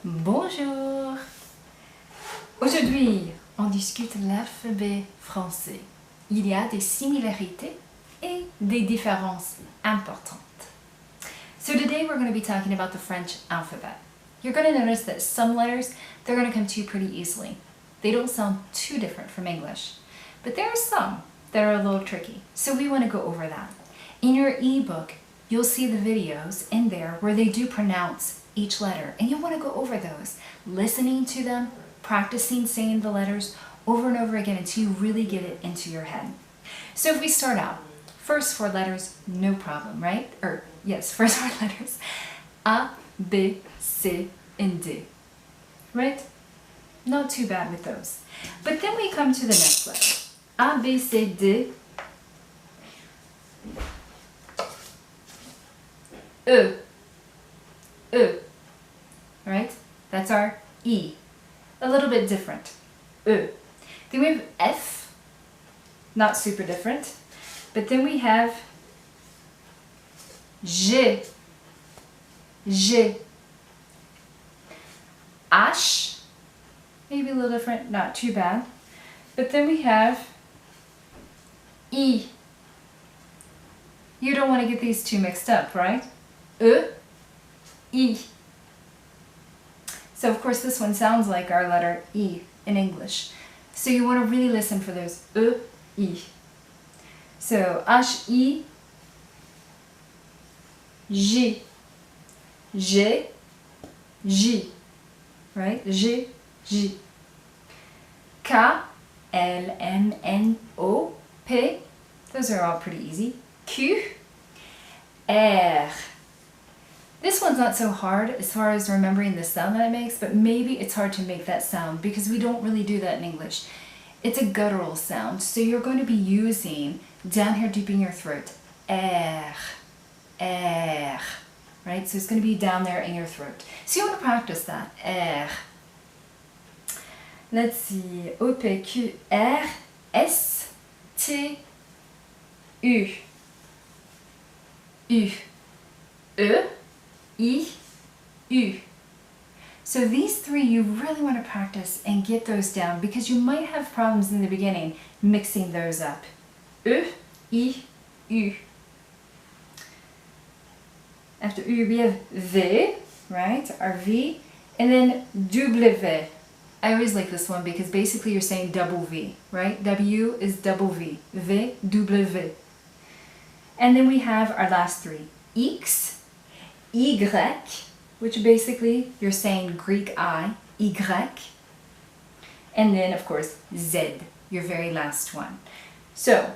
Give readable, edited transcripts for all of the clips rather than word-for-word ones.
Bonjour! Aujourd'hui, on discute l'alphabet français. Il y a des similarités et des différences importantes. So today we're going to be talking about the French alphabet. You're going to notice that some letters, they're going to come to you pretty easily. They don't sound too different from English. But there are some that are a little tricky, so we want to go over that. In your ebook, you'll see the videos in there where they do pronounce each letter, and you'll want to go over those, listening to them, practicing saying the letters over and over again until you really get it into your head. So if we start out, first four letters, no problem, right? First four letters. A, B, C, and D. Right? Not too bad with those. But then we come to the next letter. A, B, C, D. E. E. Right? That's our E. A little bit different. E. Then we have F. Not super different. But then we have G. G. H. Maybe a little different, not too bad. But then we have E. You don't want to get these two mixed up, right? E. E. So of course this one sounds like our letter E in English. So you want to really listen for those E, E. So H-I, J, J, J, right? J, J. K, L, M, N, O, P. Those are all pretty easy. Q, R. This one's not so hard as far as remembering the sound that it makes, but maybe it's hard to make that sound because we don't really do that in English. It's a guttural sound, so you're going to be using down here deep in your throat. R, R, right? So it's going to be down there in your throat. So you want to practice that. R. Let's see. O, P, Q, R, S, T, U. U. E. I, U. So these three you really want to practice and get those down because you might have problems in the beginning mixing those up. E, I, U. After U we have V, right? Our V. And then W. I always like this one because basically you're saying double V, right? W is double V. V, W. And then we have our last three. X, Y, which basically you're saying Greek I, Y. And then of course Z, your very last one. So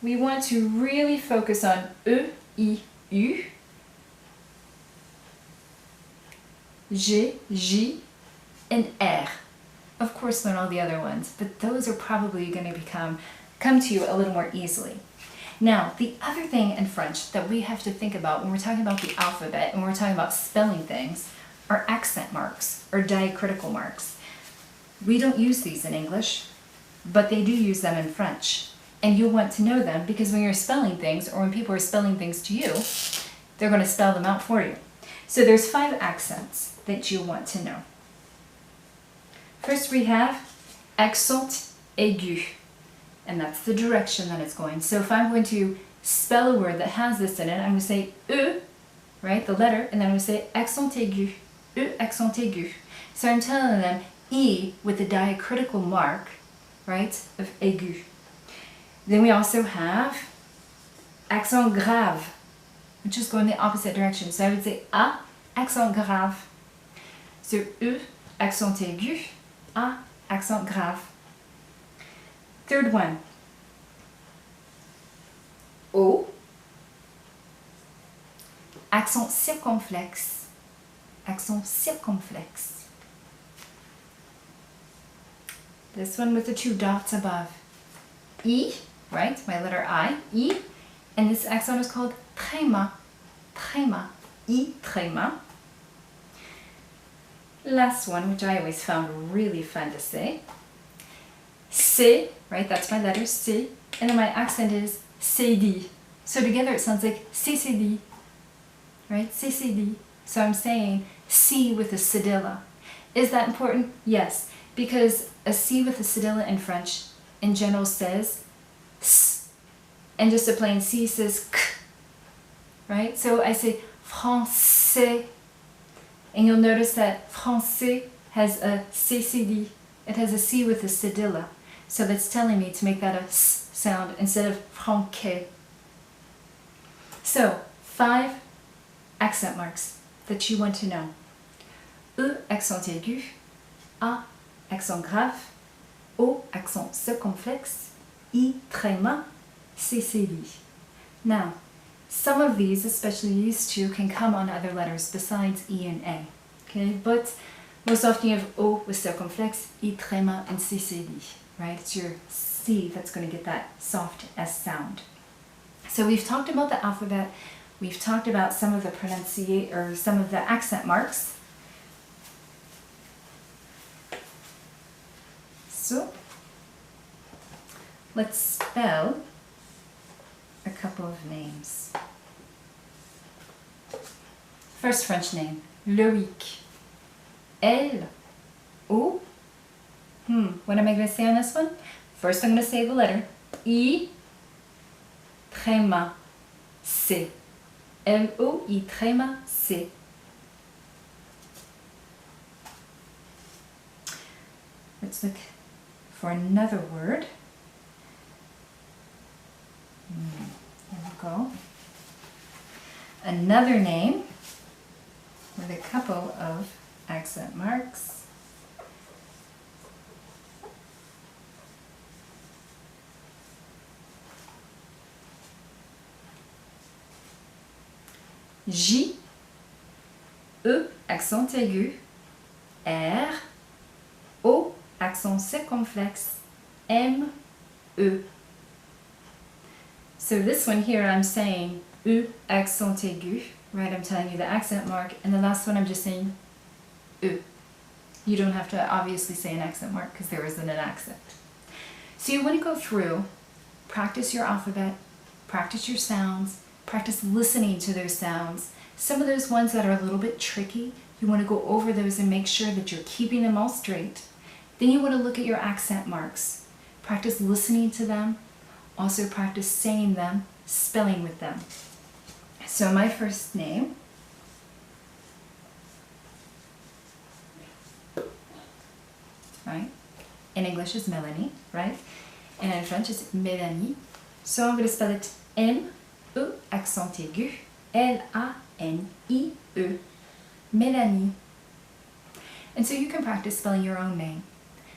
we want to really focus on E, I, U, G, J, and R. Of course learn all the other ones, but those are probably going to come to you a little more easily. Now, the other thing in French that we have to think about when we're talking about the alphabet and we're talking about spelling things are accent marks or diacritical marks. We don't use these in English, but they do use them in French. And you'll want to know them because when you're spelling things or when people are spelling things to you, they're going to spell them out for you. So there's 5 accents that you want to know. First we have accent aigu. And that's the direction that it's going. So if I'm going to spell a word that has this in it, I'm going to say E, right, the letter, and then I'm going to say accent aigu, E, accent aigu. So I'm telling them E with the diacritical mark, right, of aigu. Then we also have accent grave, which is going the opposite direction. So I would say A, accent grave. So E, accent aigu, A, accent grave. Third one, O, accent circonflexe, accent circonflexe. This one with the 2 dots above. I, right, my letter I, and this accent is called tréma, tréma, I, tréma. Last one, which I always found really fun to say, C, right, that's my letter C, and then my accent is CD. So together it sounds like CCD, right, CCD. So I'm saying C with a cedilla. Is that important? Yes, because a C with a cedilla in French in general says S, and just a plain C says K, right? So I say français, and you'll notice that français has a CCD. It has a C with a cedilla. So that's telling me to make that a S sound instead of franquais. So, 5 accent marks that you want to know. E, accent aigu. A, accent grave. O, accent circonflexe. I, tréma. C, cédille. Now, some of these, especially these two, can come on other letters besides E and A. Okay, but most often you have O with circonflexe, I, tréma, and C, cédille. Right? It's your C that's going to get that soft S sound. So we've talked about the alphabet. We've talked about some of the some of the accent marks. So let's spell a couple of names. First French name, Loïc. L-O. What am I going to say on this one? First I'm going to say the letter I, tréma, C. L-O-I, tréma, C. Let's look for another word. There we go. Another name with a couple of accent marks. J, E, accent aigu, R, O, accent circonflexe, M, E. So this one here I'm saying E, accent aigu, right? I'm telling you the accent mark, and the last one I'm just saying E. You don't have to obviously say an accent mark because there isn't an accent. So you want to go through, practice your alphabet, practice your sounds, practice listening to those sounds. Some of those ones that are a little bit tricky, you want to go over those and make sure that you're keeping them all straight. Then you want to look at your accent marks. Practice listening to them. Also practice saying them, spelling with them. So my first name, right? In English is Melanie, right? And in French it's Mélanie. So I'm going to spell it M, E, accent aigu, L-A-N-I-E, Mélanie. And so you can practice spelling your own name.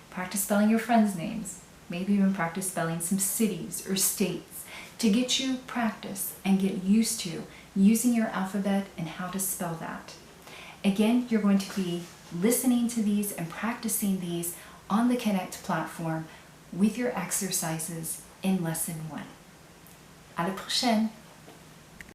Practice spelling your friends' names. Maybe even practice spelling some cities or states to get you practice and get used to using your alphabet and how to spell that. Again, you're going to be listening to these and practicing these on the Connect platform with your exercises in lesson 1. À la prochaine!